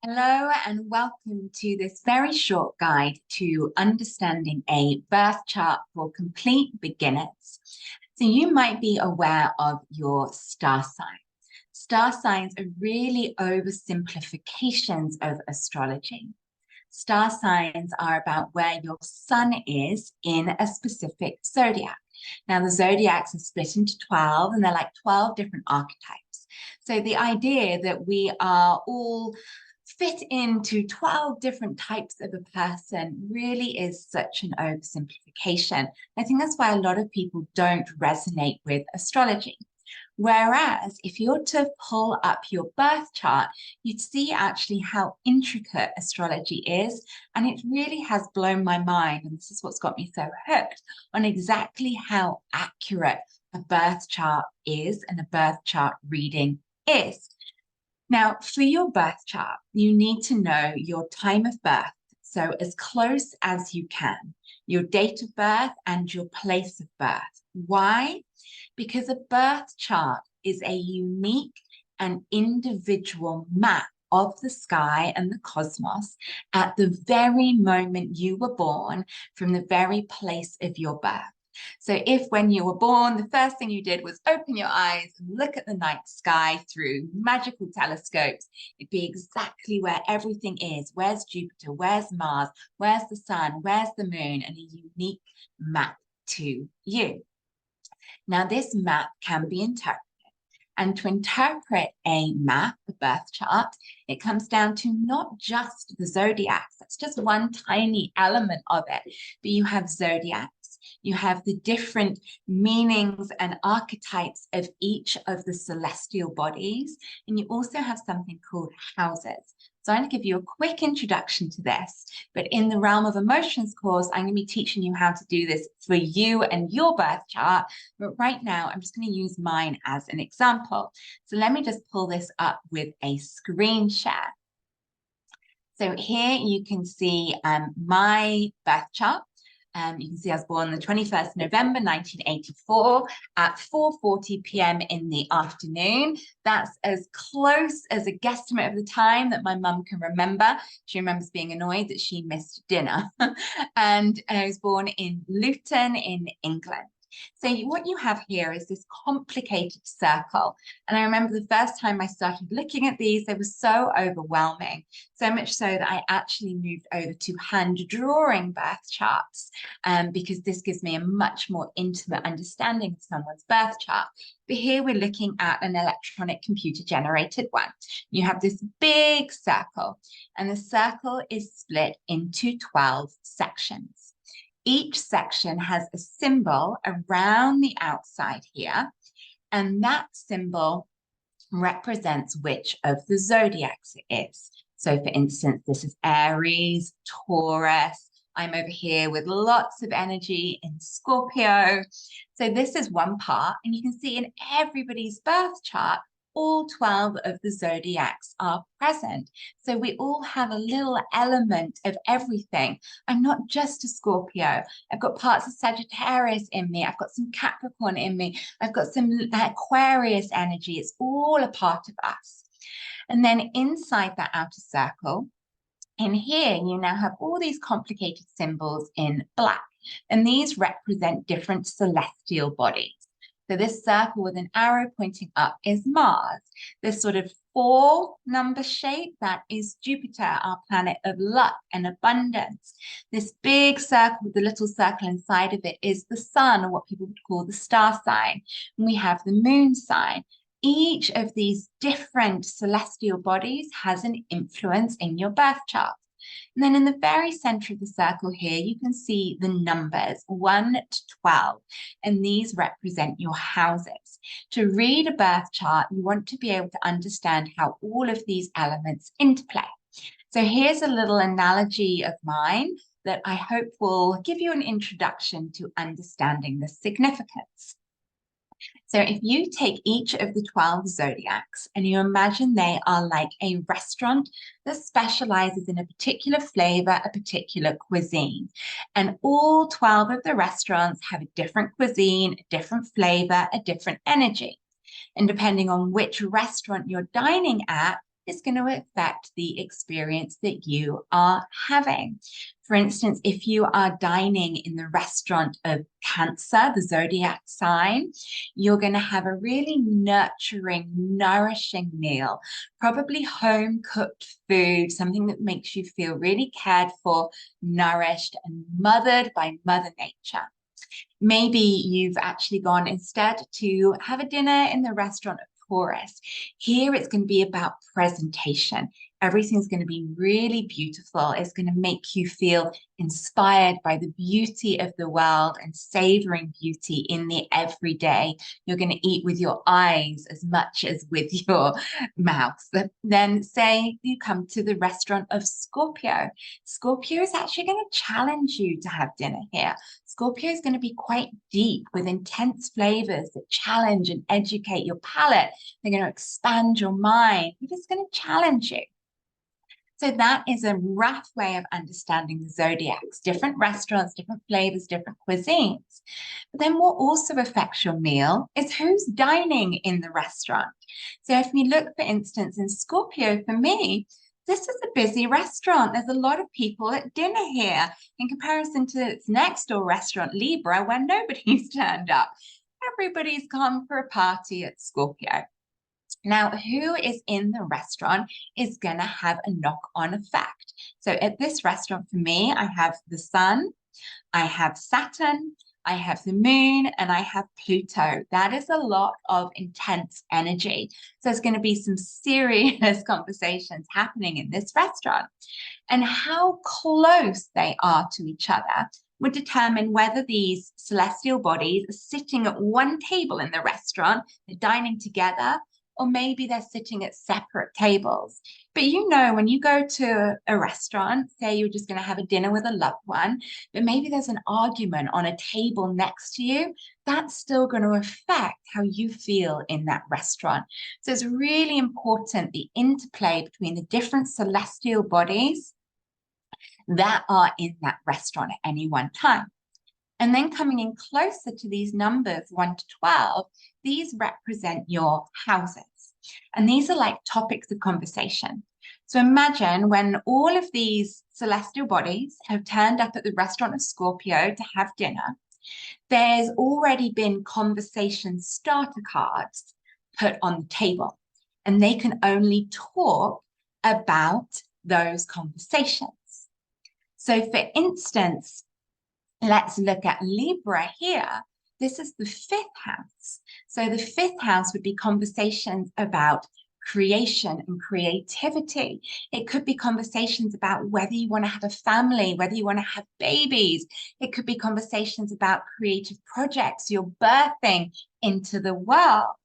Hello and welcome to this very short guide to understanding a birth chart for complete beginners. So you might be aware of your star sign. Star signs are really oversimplifications of astrology. Star signs are about where your sun is in a specific zodiac. Now, the zodiacs are split into 12 and they're like 12 different archetypes. So the idea that we are all fit into 12 different types of a person really is such an oversimplification. I think that's why a lot of people don't resonate with astrology. Whereas if you're to pull up your birth chart, you'd see actually how intricate astrology is. And it really has blown my mind. And this is what's got me so hooked on exactly how accurate a birth chart is and a birth chart reading is. Now, for your birth chart, you need to know your time of birth, so as close as you can, your date of birth and your place of birth. Why? Because a birth chart is a unique and individual map of the sky and the cosmos at the very moment you were born from the very place of your birth. So if when you were born, the first thing you did was open your eyes and look at the night sky through magical telescopes, it'd be exactly where everything is. Where's Jupiter? Where's Mars? Where's the sun? Where's the moon? And a unique map to you. Now, this map can be interpreted. And to interpret a map, a birth chart, it comes down to not just the zodiacs. That's just one tiny element of it. But you have zodiacs. You have the different meanings and archetypes of each of the celestial bodies. And you also have something called houses. So I'm going to give you a quick introduction to this, but in the realm of emotions course, I'm going to be teaching you how to do this for you and your birth chart. But right now, I'm just going to use mine as an example. So let me just pull this up with a screen share. So here you can see my birth chart. You can see I was born the 21st November 1984 at 4:40 p.m. in the afternoon. That's as close as a guesstimate of the time that my mum can remember. She remembers being annoyed that she missed dinner. And I was born in Luton in England. So what you have here is this complicated circle. And I remember the first time I started looking at these, they were so overwhelming, so much so that I actually moved over to hand drawing birth charts because this gives me a much more intimate understanding of someone's birth chart. But here we're looking at an electronic computer generated one. You have this big circle, and the circle is split into 12 sections. Each section has a symbol around the outside here, and that symbol represents which of the zodiacs it is. So for instance, this is Aries, Taurus. I'm over here with lots of energy in Scorpio. So this is one part, and you can see in everybody's birth chart, all 12 of the zodiacs are present. So we all have a little element of everything. I'm not just a Scorpio. I've got parts of Sagittarius in me. I've got some Capricorn in me. I've got some Aquarius energy. It's all a part of us. And then inside that outer circle, in here, you now have all these complicated symbols in black. And these represent different celestial bodies. So this circle with an arrow pointing up is Mars. This sort of 4 number shape, that is Jupiter, our planet of luck and abundance. This big circle with the little circle inside of it is the sun, or what people would call the star sign. And we have the moon sign. Each of these different celestial bodies has an influence in your birth chart. And then in the very center of the circle here, you can see the numbers 1 to 12, and these represent your houses. To read a birth chart, you want to be able to understand how all of these elements interplay. So here's a little analogy of mine that I hope will give you an introduction to understanding the significance. So if you take each of the 12 zodiacs and you imagine they are like a restaurant that specializes in a particular flavor, a particular cuisine, and all 12 of the restaurants have a different cuisine, a different flavor, a different energy. And depending on which restaurant you're dining at, is going to affect the experience that you are having. For instance, if you are dining in the restaurant of Cancer, the zodiac sign, you're going to have a really nurturing, nourishing meal, probably home cooked food, something that makes you feel really cared for, nourished, and mothered by Mother Nature. Maybe you've actually gone instead to have a dinner in the restaurant of Taurus. Here it's going to be about presentation. Everything's going to be really beautiful. It's going to make you feel inspired by the beauty of the world and savoring beauty in the everyday. You're going to eat with your eyes as much as with your mouth. Then say you come to the restaurant of Scorpio. Scorpio is actually going to challenge you to have dinner here. Scorpio is going to be quite deep with intense flavors that challenge and educate your palate. They're going to expand your mind. They're just going to challenge you. So that is a rough way of understanding the zodiacs, different restaurants, different flavors, different cuisines. But then what also affects your meal is who's dining in the restaurant. So if we look, for instance, in Scorpio, for me, this is a busy restaurant. There's a lot of people at dinner here in comparison to its next door restaurant, Libra, where nobody's turned up. Everybody's come for a party at Scorpio. Now, who is in the restaurant is going to have a knock-on effect. So at this restaurant, for me, I have the sun, I have Saturn, I have the moon, and I have Pluto. That is a lot of intense energy. So there's going to be some serious conversations happening in this restaurant. And how close they are to each other would determine whether these celestial bodies are sitting at one table in the restaurant, they're dining together, or maybe they're sitting at separate tables. But you know, when you go to a restaurant, say you're just going to have a dinner with a loved one, but maybe there's an argument on a table next to you, that's still going to affect how you feel in that restaurant. So it's really important, the interplay between the different celestial bodies that are in that restaurant at any one time. And then coming in closer to these numbers, 1 to 12, these represent your houses. And these are like topics of conversation. So imagine when all of these celestial bodies have turned up at the restaurant of Scorpio to have dinner, there's already been conversation starter cards put on the table. And they can only talk about those conversations. So for instance, let's look at Libra here. This is the 5th house. So the 5th house would be conversations about creation and creativity. It could be conversations about whether you want to have a family, whether you want to have babies. It could be conversations about creative projects you're birthing into the world.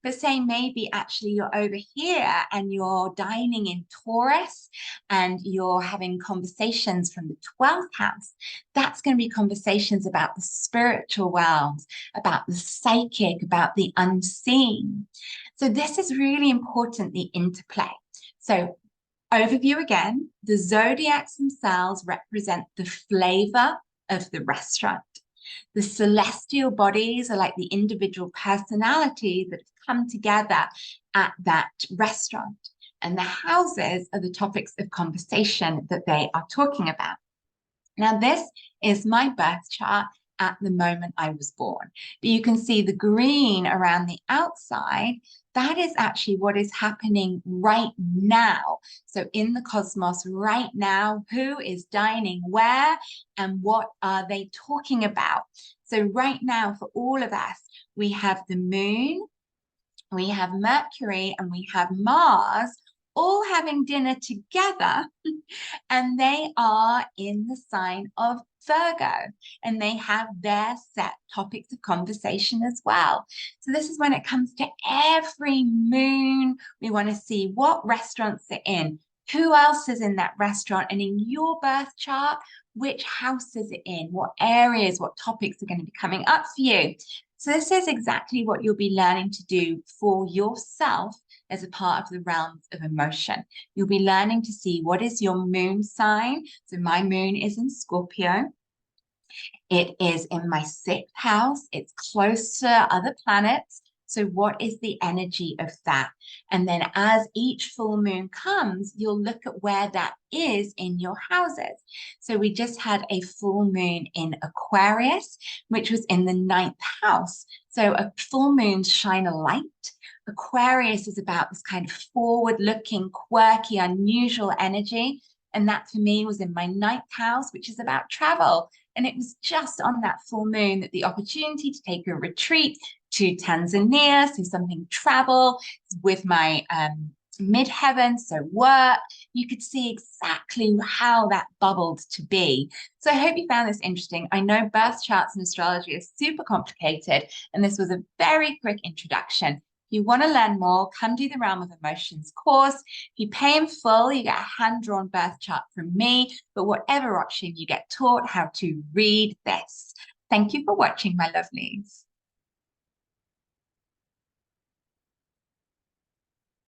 But say maybe actually you're over here and you're dining in Taurus and you're having conversations from the 12th house. That's going to be conversations about the spiritual realms, about the psychic, about the unseen. So this is really important, the interplay. So overview again, the zodiacs themselves represent the flavor of the restaurant. The celestial bodies are like the individual personalities that have come together at that restaurant. And the houses are the topics of conversation that they are talking about. Now, this is my birth chart at the moment I was born. But you can see the green around the outside. That is actually what is happening right now. So in the cosmos right now, who is dining where and what are they talking about? So right now for all of us, we have the moon, we have Mercury, and we have Mars all having dinner together, and they are in the sign of Virgo, and they have their set topics of conversation as well. So this is when it comes to every moon, we want to see what restaurants they're in, who else is in that restaurant, and in your birth chart, which house is it in, what areas, what topics are going to be coming up for you. So this is exactly what you'll be learning to do for yourself as a part of the realms of emotion. You'll be learning to see what is your moon sign. So my moon is in Scorpio. It is in my 6th house. It's close to other planets. So what is the energy of that? And then as each full moon comes, you'll look at where that is in your houses. So we just had a full moon in Aquarius, which was in the 9th house. So a full moon shine a light. Aquarius is about this kind of forward-looking, quirky, unusual energy. And that for me was in my 9th house, which is about travel. And it was just on that full moon that the opportunity to take a retreat to Tanzania, so something travel with my midheaven, so work. You could see exactly how that bubbled to be. So I hope you found this interesting. I know birth charts and astrology are super complicated, and this was a very quick introduction. If you want to learn more, come do the Realm of Emotions course. If you pay in full, you get a hand-drawn birth chart from me, but whatever option, you get taught how to read this. Thank you for watching, my lovelies.